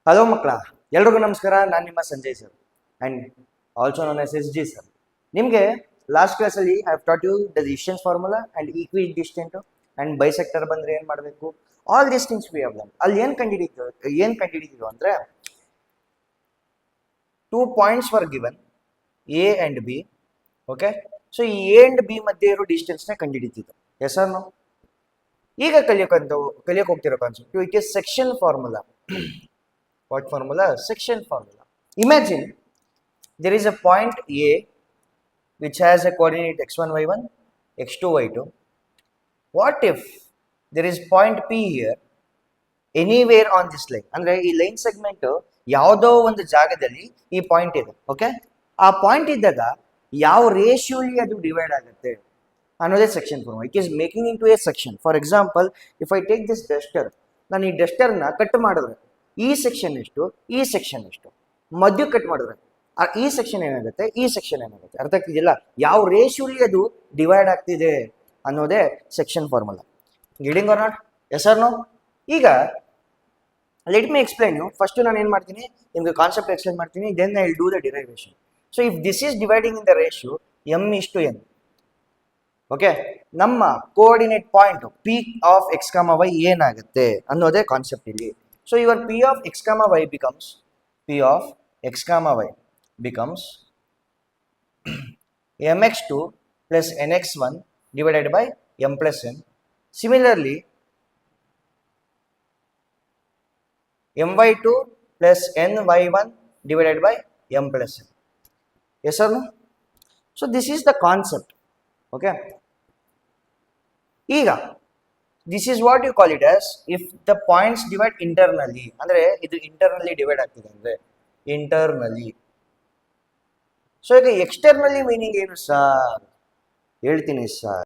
Hello ಮಕ್ಕಳ, ಎಲ್ರಿಗೂ ನಮಸ್ಕಾರ. ನಾನು ನಿಮ್ಮ ಸಂಜಯ್ ಸರ್ ಆ್ಯಂಡ್ ಆಲ್ಸೋ ನಾನ್ ಎಸ್ ಎಸ್ ಜಿ ಸರ್. ನಿಮಗೆ ಲಾಸ್ಟ್ ಕ್ಲಾಸಲ್ಲಿ I have taught you the distance formula and equidistant and bisector ಬಂದರೆ ಏನು ಮಾಡಬೇಕು, all these things we have done. ಅಲ್ಲಿ ಏನು ಕಂಡುಹಿಡಿದಿದ್ದು ಅಂದರೆ 2 points for given A and B. Okay, so ಈ ಎ ಆ್ಯಂಡ್ ಬಿ ಮಧ್ಯೆ ಇರೋ ಡಿಸ್ಟೆನ್ಸ್ನ ಕಂಡುಹಿಡಿತಿದ್ದು. Yes or no? ಈಗ ಕಲಿಯೋಕೆ ಹೋಗ್ತಿರೋ concept it is section formula. What formula? Section formula. Imagine there is a point A which has a coordinate x1, y1, x2, y2. What if there is point P here anywhere on this line? ಅಂದ್ರೆ ಈ line segment ಯಾವುದೋ ಒಂದು ಜಾಗದಲ್ಲಿ ಈ point ಇದೆ. Okay, ಆ point ಇದ್ದಾಗ ಯಾವ ರೇಷಿಯೋಲಿ ಅದು ಡಿವೈಡ್ ಆಗುತ್ತೆ ಅನ್ನೋದೇ section formula. It is making into a section. For example, if I take this duster, ನಾನು ಈ ಡಸ್ಟರ್ನ ಕಟ್ ಮಾಡಿದ್ರೆ ಈ ಸೆಕ್ಷನ್ ಎಷ್ಟು, ಈ ಸೆಕ್ಷನ್ ಎಷ್ಟು, ಮಧ್ಯ ಕಟ್ ಮಾಡಿದ್ರೆ ಈ ಸೆಕ್ಷನ್ ಏನಾಗುತ್ತೆ, ಈ ಸೆಕ್ಷನ್ ಏನಾಗುತ್ತೆ. ಅರ್ಥ ಆಗ್ತಿದೆಯಲ್ಲ? ಯಾವ ರೇಷಿಯೋಲಿ ಅದು ಡಿವೈಡ್ ಆಗ್ತಿದೆ ಅನ್ನೋದೇ section formula. Getting or not? Yes or no? ಈಗ let me explain you. First ನಾನು ಏನು ಮಾಡ್ತೀನಿ, ನಿಮಗೆ ಕಾನ್ಸೆಪ್ಟ್ ಎಕ್ಸ್ಪ್ಲೈನ್ ಮಾಡ್ತೀನಿ, then I will do the derivation. So if this is dividing in the ratio m:n. Okay, ನಮ್ಮ coordinate point P of X comma Y ಏನಾಗುತ್ತೆ ಅನ್ನೋದೇ concept ಇಲ್ಲಿ. So your P of x comma y becomes mx2 plus nx1 divided by m plus n. Similarly, my2 plus ny1 divided by m plus n. Yes or no? So this is the concept. Okay. ಈಗ this is what you call it as if the points divide internally. ಅಂದ್ರೆ ಇದು ಇಂಟರ್ನಲ್ಲಿ divide ಆಗ್ತಿದೆ ಅಂದ್ರೆ ಇಂಟರ್ನಲ್ಲಿ. So ಈಗ ಎಕ್ಸ್ಟರ್ನಲ್ಲಿ meaning ಏನು sir ಹೇಳ್ತೀನಿ sir.